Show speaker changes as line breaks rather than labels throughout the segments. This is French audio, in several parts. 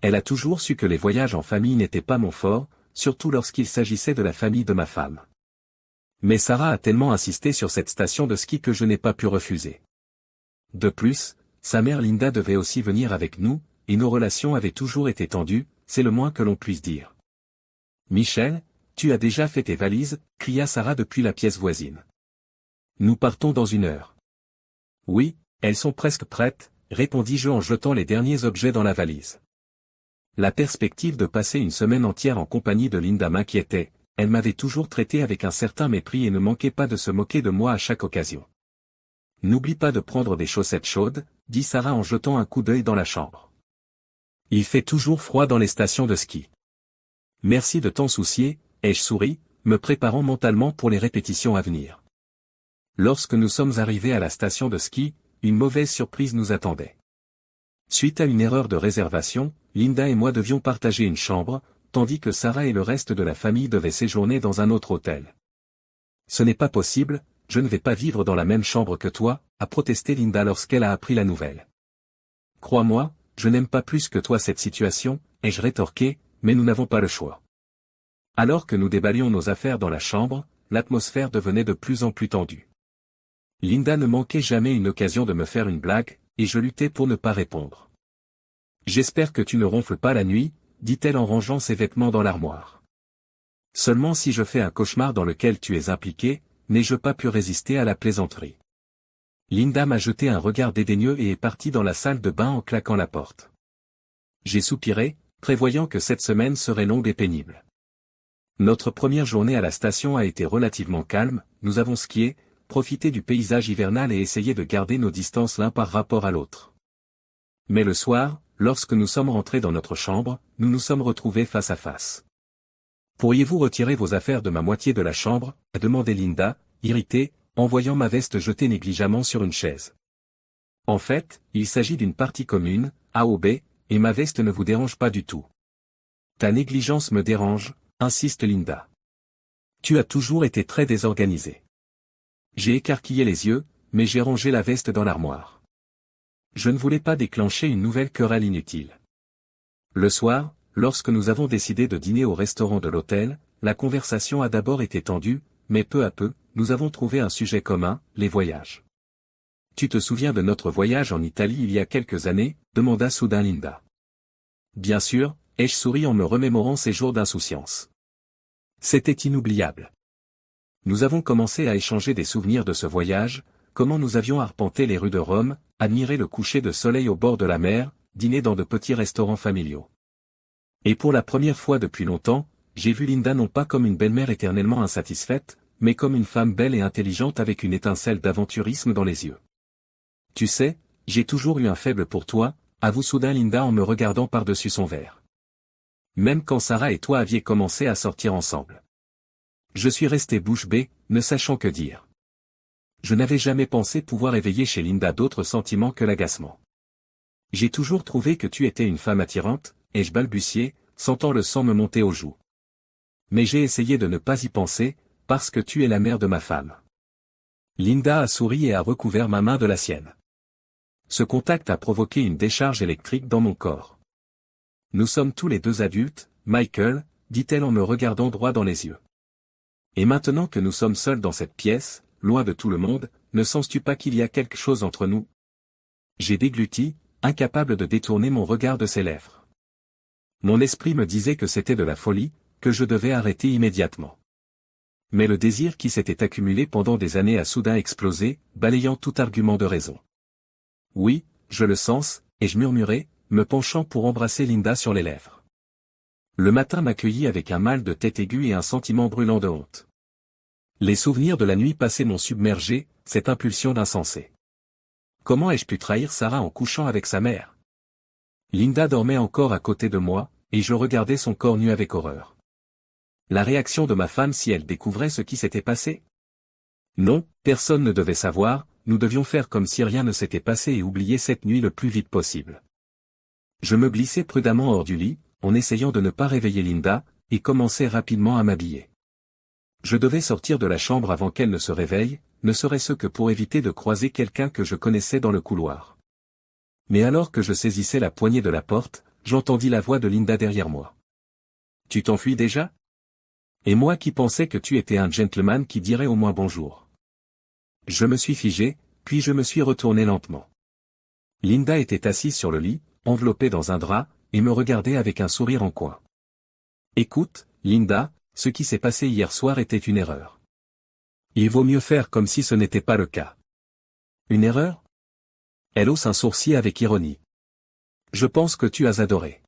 Elle a toujours su que les voyages en famille n'étaient pas mon fort, surtout lorsqu'il s'agissait de la famille de ma femme. Mais Sarah a tellement insisté sur cette station de ski que je n'ai pas pu refuser. De plus, sa mère Linda devait aussi venir avec nous, et nos relations avaient toujours été tendues, c'est le moins que l'on puisse dire. Michel, tu as déjà fait tes valises, cria Sarah depuis la pièce voisine. Nous partons dans 1 heure. Oui, elles sont presque prêtes, répondis-je en jetant les derniers objets dans la valise. La perspective de passer une semaine entière en compagnie de Linda m'inquiétait, elle m'avait toujours traité avec un certain mépris et ne manquait pas de se moquer de moi à chaque occasion. N'oublie pas de prendre des chaussettes chaudes, dit Sarah en jetant un coup d'œil dans la chambre. Il fait toujours froid dans les stations de ski. Merci de t'en soucier, ai-je souri, me préparant mentalement pour les répétitions à venir. Lorsque nous sommes arrivés à la station de ski, une mauvaise surprise nous attendait. Suite à une erreur de réservation, Linda et moi devions partager une chambre, tandis que Sarah et le reste de la famille devaient séjourner dans un autre hôtel. Ce n'est pas possible, je ne vais pas vivre dans la même chambre que toi, a protesté Linda lorsqu'elle a appris la nouvelle. Crois-moi, je n'aime pas plus que toi cette situation, ai-je rétorqué, mais nous n'avons pas le choix. Alors que nous déballions nos affaires dans la chambre, l'atmosphère devenait de plus en plus tendue. Linda ne manquait jamais une occasion de me faire une blague, et je luttais pour ne pas répondre. J'espère que tu ne ronfles pas la nuit, dit-elle en rangeant ses vêtements dans l'armoire. Seulement si je fais un cauchemar dans lequel tu es impliqué, n'ai-je pas pu résister à la plaisanterie. Linda m'a jeté un regard dédaigneux et est partie dans la salle de bain en claquant la porte. J'ai soupiré, prévoyant que cette semaine serait longue et pénible. Notre première journée à la station a été relativement calme, nous avons skié, profité du paysage hivernal et essayé de garder nos distances l'un par rapport à l'autre. Mais le soir, lorsque nous sommes rentrés dans notre chambre, nous nous sommes retrouvés face à face. Pourriez-vous retirer vos affaires de ma moitié de la chambre, a demandé Linda, irritée, en voyant ma veste jetée négligemment sur une chaise. En fait, il s'agit d'une partie commune, A ou B, et ma veste ne vous dérange pas du tout. Ta négligence me dérange, insiste Linda. Tu as toujours été très désorganisé. J'ai écarquillé les yeux, mais j'ai rangé la veste dans l'armoire. Je ne voulais pas déclencher une nouvelle querelle inutile. Le soir, lorsque nous avons décidé de dîner au restaurant de l'hôtel, la conversation a d'abord été tendue, mais peu à peu, nous avons trouvé un sujet commun, les voyages. Tu te souviens de notre voyage en Italie il y a quelques années, demanda soudain Linda. Bien sûr, ai-je souri en me remémorant ces jours d'insouciance. C'était inoubliable. Nous avons commencé à échanger des souvenirs de ce voyage, comment nous avions arpenté les rues de Rome, admiré le coucher de soleil au bord de la mer, dîné dans de petits restaurants familiaux. Et pour la première fois depuis longtemps, j'ai vu Linda non pas comme une belle-mère éternellement insatisfaite, mais comme une femme belle et intelligente avec une étincelle d'aventurisme dans les yeux. Tu sais, j'ai toujours eu un faible pour toi, avoue soudain Linda en me regardant par-dessus son verre. Même quand Sarah et toi aviez commencé à sortir ensemble. Je suis resté bouche bée, ne sachant que dire. Je n'avais jamais pensé pouvoir éveiller chez Linda d'autres sentiments que l'agacement. J'ai toujours trouvé que tu étais une femme attirante, ai-je balbutié, sentant le sang me monter aux joues. Mais j'ai essayé de ne pas y penser, parce que tu es la mère de ma femme. Linda a souri et a recouvert ma main de la sienne. Ce contact a provoqué une décharge électrique dans mon corps. Nous sommes tous les deux adultes, Michael, dit-elle en me regardant droit dans les yeux. Et maintenant que nous sommes seuls dans cette pièce, loin de tout le monde, ne sens-tu pas qu'il y a quelque chose entre nous? J'ai dégluti, incapable de détourner mon regard de ses lèvres. Mon esprit me disait que c'était de la folie, que je devais arrêter immédiatement. Mais le désir qui s'était accumulé pendant des années a soudain explosé, balayant tout argument de raison. Oui, je le sens, et je murmurai, me penchant pour embrasser Linda sur les lèvres. Le matin m'accueillit avec un mal de tête aiguë et un sentiment brûlant de honte. Les souvenirs de la nuit passée m'ont submergé, cette impulsion d'insensé. Comment ai-je pu trahir Sarah en couchant avec sa mère? Linda dormait encore à côté de moi, et je regardais son corps nu avec horreur. La réaction de ma femme si elle découvrait ce qui s'était passé? Non, personne ne devait savoir, nous devions faire comme si rien ne s'était passé et oublier cette nuit le plus vite possible. Je me glissai prudemment hors du lit, en essayant de ne pas réveiller Linda, et commençai rapidement à m'habiller. Je devais sortir de la chambre avant qu'elle ne se réveille, ne serait-ce que pour éviter de croiser quelqu'un que je connaissais dans le couloir. Mais alors que je saisissais la poignée de la porte, j'entendis la voix de Linda derrière moi. Tu t'enfuis déjà? Et moi qui pensais que tu étais un gentleman qui dirait au moins bonjour. Je me suis figé, puis je me suis retourné lentement. Linda était assise sur le lit, enveloppée dans un drap, et me regardait avec un sourire en coin. Écoute, Linda, ce qui s'est passé hier soir était une erreur. Il vaut mieux faire comme si ce n'était pas le cas. Une erreur? Elle hausse un sourcil avec ironie. Je pense que tu as adoré.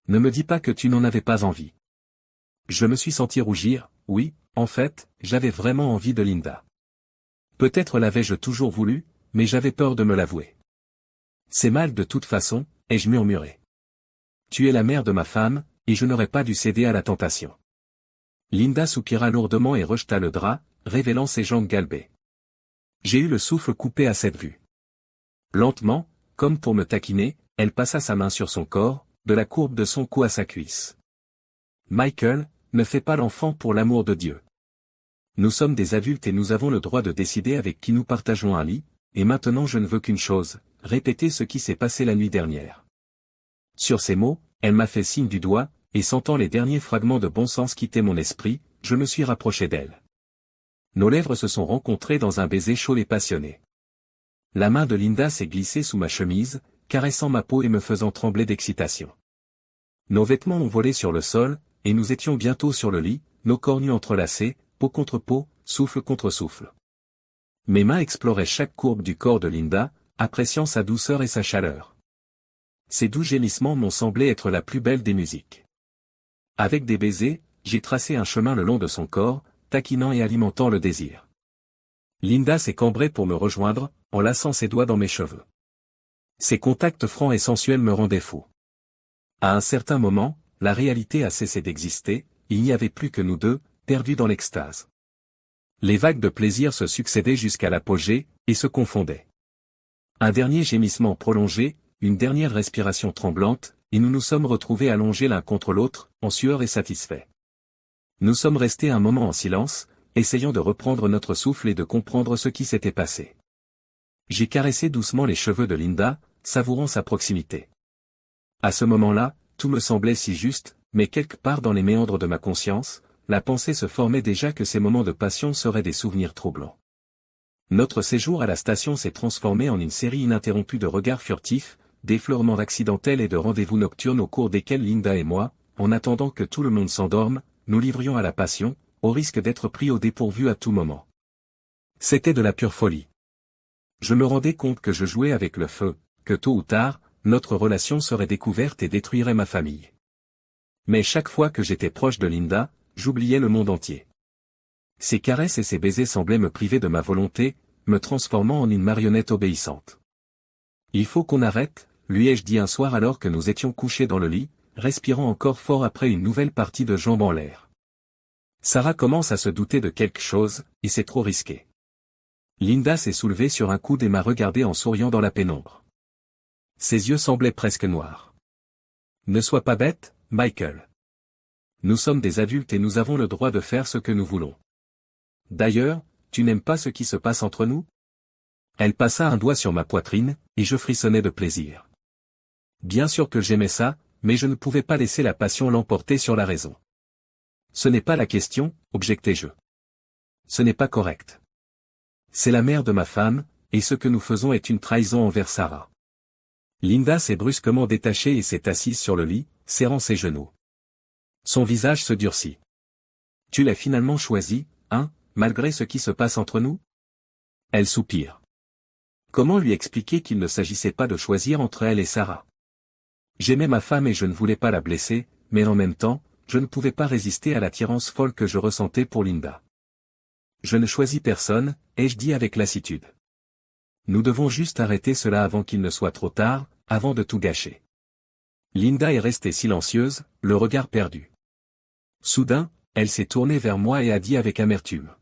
Ne me dis pas que tu n'en avais pas envie. Je me suis senti rougir, oui, en fait, j'avais vraiment envie de Linda. Peut-être l'avais-je toujours voulu, mais j'avais peur de me l'avouer. C'est mal de toute façon, ai-je murmuré. Tu es la mère de ma femme, et je n'aurais pas dû céder à la tentation. Linda soupira lourdement et rejeta le drap, révélant ses jambes galbées. J'ai eu le souffle coupé à cette vue. Lentement, comme pour me taquiner, elle passa sa main sur son corps, de la courbe de son cou à sa cuisse. Michael, ne fais pas l'enfant pour l'amour de Dieu. Nous sommes des adultes et nous avons le droit de décider avec qui nous partageons un lit, et maintenant je ne veux qu'une chose, répéter ce qui s'est passé la nuit dernière. Sur ces mots, elle m'a fait signe du doigt, et sentant les derniers fragments de bon sens quitter mon esprit, je me suis rapproché d'elle. Nos lèvres se sont rencontrées dans un baiser chaud et passionné. La main de Linda s'est glissée sous ma chemise, caressant ma peau et me faisant trembler d'excitation. Nos vêtements ont volé sur le sol, et nous étions bientôt sur le lit, nos corps nus entrelacés, peau contre peau, souffle contre souffle. Mes mains exploraient chaque courbe du corps de Linda, appréciant sa douceur et sa chaleur. Ces doux gémissements m'ont semblé être la plus belle des musiques. Avec des baisers, j'ai tracé un chemin le long de son corps, taquinant et alimentant le désir. Linda s'est cambrée pour me rejoindre, en laçant ses doigts dans mes cheveux. Ses contacts francs et sensuels me rendaient fou. À un certain moment, la réalité a cessé d'exister, il n'y avait plus que nous deux, perdus dans l'extase. Les vagues de plaisir se succédaient jusqu'à l'apogée, et se confondaient. Un dernier gémissement prolongé, une dernière respiration tremblante, et nous nous sommes retrouvés allongés l'un contre l'autre, en sueur et satisfaits. Nous sommes restés un moment en silence, essayant de reprendre notre souffle et de comprendre ce qui s'était passé. J'ai caressé doucement les cheveux de Linda, savourant sa proximité. À ce moment-là, tout me semblait si juste, mais quelque part dans les méandres de ma conscience, la pensée se formait déjà que ces moments de passion seraient des souvenirs troublants. Notre séjour à la station s'est transformé en une série ininterrompue de regards furtifs, d'effleurements accidentels et de rendez-vous nocturnes au cours desquels Linda et moi, en attendant que tout le monde s'endorme, nous livrions à la passion, au risque d'être pris au dépourvu à tout moment. C'était de la pure folie. Je me rendais compte que je jouais avec le feu, que tôt ou tard, notre relation serait découverte et détruirait ma famille. Mais chaque fois que j'étais proche de Linda, j'oubliais le monde entier. Ses caresses et ses baisers semblaient me priver de ma volonté, me transformant en une marionnette obéissante. Il faut qu'on arrête, lui ai-je dit un soir alors que nous étions couchés dans le lit, respirant encore fort après une nouvelle partie de jambes en l'air. Sarah commence à se douter de quelque chose, et c'est trop risqué. Linda s'est soulevée sur un coude et m'a regardé en souriant dans la pénombre. Ses yeux semblaient presque noirs. Ne sois pas bête, Michael. Nous sommes des adultes et nous avons le droit de faire ce que nous voulons. D'ailleurs, tu n'aimes pas ce qui se passe entre nous? Elle passa un doigt sur ma poitrine, et je frissonnais de plaisir. Bien sûr que j'aimais ça, mais je ne pouvais pas laisser la passion l'emporter sur la raison. Ce n'est pas la question, objectai-je. Ce n'est pas correct. C'est la mère de ma femme, et ce que nous faisons est une trahison envers Sarah. Linda s'est brusquement détachée et s'est assise sur le lit, serrant ses genoux. Son visage se durcit. Tu l'as finalement choisi, hein, malgré ce qui se passe entre nous? Elle soupire. Comment lui expliquer qu'il ne s'agissait pas de choisir entre elle et Sarah? J'aimais ma femme et je ne voulais pas la blesser, mais en même temps, je ne pouvais pas résister à l'attirance folle que je ressentais pour Linda. Je ne choisis personne, ai-je dit avec lassitude. Nous devons juste arrêter cela avant qu'il ne soit trop tard, avant de tout gâcher. Linda est restée silencieuse, le regard perdu. Soudain, elle s'est tournée vers moi et a dit avec amertume.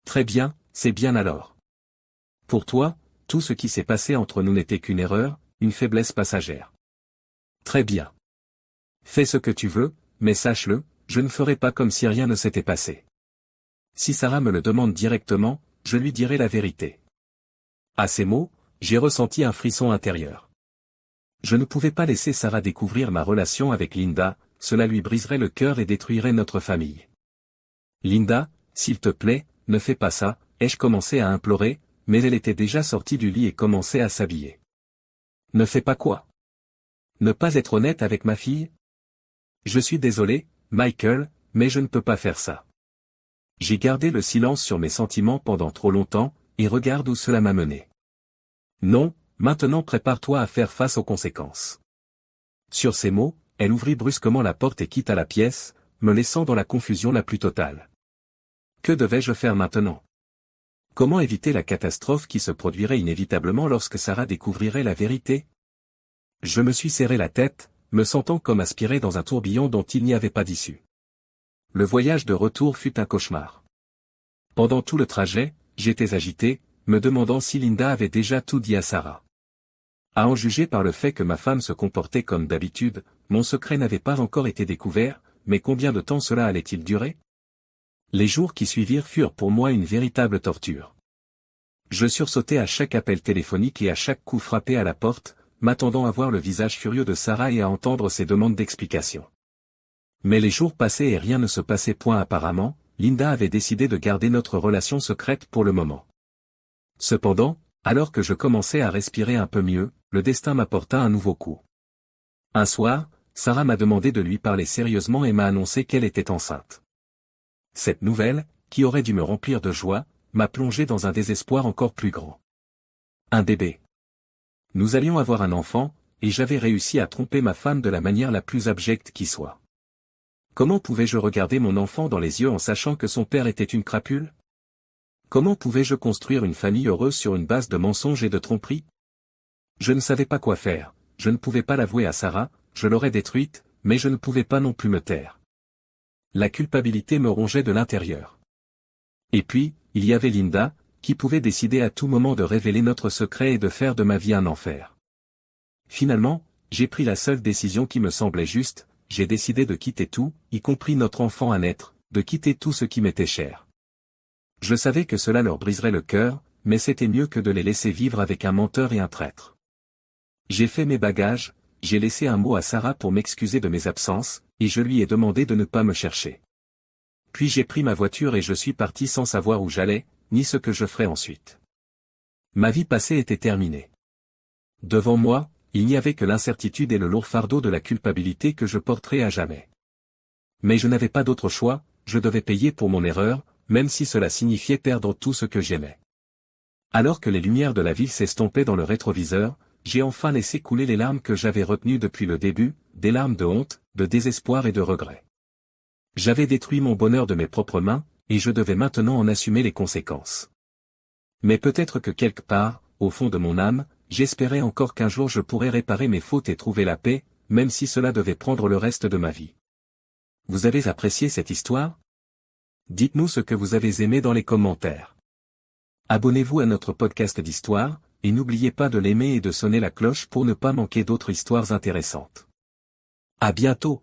Très bien, c'est bien alors. Pour toi, tout ce qui s'est passé entre nous n'était qu'une erreur, une faiblesse passagère. Très bien. Fais ce que tu veux, mais sache-le, je ne ferai pas comme si rien ne s'était passé. Si Sarah me le demande directement, je lui dirai la vérité. À ces mots, j'ai ressenti un frisson intérieur. Je ne pouvais pas laisser Sarah découvrir ma relation avec Linda, cela lui briserait le cœur et détruirait notre famille. Linda, s'il te plaît, ne fais pas ça, ai-je commencé à implorer, mais elle était déjà sortie du lit et commençait à s'habiller. Ne fais pas quoi? Ne pas être honnête avec ma fille? Je suis désolé, Michael, mais je ne peux pas faire ça. J'ai gardé le silence sur mes sentiments pendant trop longtemps, et regarde où cela m'a mené. Non, maintenant prépare-toi à faire face aux conséquences. Sur ces mots, elle ouvrit brusquement la porte et quitta la pièce, me laissant dans la confusion la plus totale. Que devais-je faire maintenant? Comment éviter la catastrophe qui se produirait inévitablement lorsque Sarah découvrirait la vérité? Je me suis serré la tête, me sentant comme aspiré dans un tourbillon dont il n'y avait pas d'issue. Le voyage de retour fut un cauchemar. Pendant tout le trajet, j'étais agité, me demandant si Linda avait déjà tout dit à Sarah. À en juger par le fait que ma femme se comportait comme d'habitude, mon secret n'avait pas encore été découvert, mais combien de temps cela allait-il durer? Les jours qui suivirent furent pour moi une véritable torture. Je sursautais à chaque appel téléphonique et à chaque coup frappé à la porte, m'attendant à voir le visage furieux de Sarah et à entendre ses demandes d'explication. Mais les jours passaient et rien ne se passait point apparemment, Linda avait décidé de garder notre relation secrète pour le moment. Cependant, alors que je commençais à respirer un peu mieux, le destin m'apporta un nouveau coup. Un soir, Sarah m'a demandé de lui parler sérieusement et m'a annoncé qu'elle était enceinte. Cette nouvelle, qui aurait dû me remplir de joie, m'a plongé dans un désespoir encore plus grand. Un bébé. Nous allions avoir un enfant, et j'avais réussi à tromper ma femme de la manière la plus abjecte qui soit. Comment pouvais-je regarder mon enfant dans les yeux en sachant que son père était une crapule? Comment pouvais-je construire une famille heureuse sur une base de mensonges et de tromperies? Je ne savais pas quoi faire, je ne pouvais pas l'avouer à Sarah, je l'aurais détruite, mais je ne pouvais pas non plus me taire. La culpabilité me rongeait de l'intérieur. Et puis, il y avait Linda, qui pouvait décider à tout moment de révéler notre secret et de faire de ma vie un enfer. Finalement, j'ai pris la seule décision qui me semblait juste, j'ai décidé de quitter tout, y compris notre enfant à naître, de quitter tout ce qui m'était cher. Je savais que cela leur briserait le cœur, mais c'était mieux que de les laisser vivre avec un menteur et un traître. J'ai fait mes bagages, j'ai laissé un mot à Sarah pour m'excuser de mes absences, et je lui ai demandé de ne pas me chercher. Puis j'ai pris ma voiture et je suis parti sans savoir où j'allais, ni ce que je ferais ensuite. Ma vie passée était terminée. Devant moi, il n'y avait que l'incertitude et le lourd fardeau de la culpabilité que je porterais à jamais. Mais je n'avais pas d'autre choix, je devais payer pour mon erreur, même si cela signifiait perdre tout ce que j'aimais. Alors que les lumières de la ville s'estompaient dans le rétroviseur, j'ai enfin laissé couler les larmes que j'avais retenues depuis le début, des larmes de honte, de désespoir et de regret. J'avais détruit mon bonheur de mes propres mains, et je devais maintenant en assumer les conséquences. Mais peut-être que quelque part, au fond de mon âme, j'espérais encore qu'un jour je pourrais réparer mes fautes et trouver la paix, même si cela devait prendre le reste de ma vie. Vous avez apprécié cette histoire? Dites-nous ce que vous avez aimé dans les commentaires. Abonnez-vous à notre podcast d'histoire, et n'oubliez pas de l'aimer et de sonner la cloche pour ne pas manquer d'autres histoires intéressantes. À bientôt!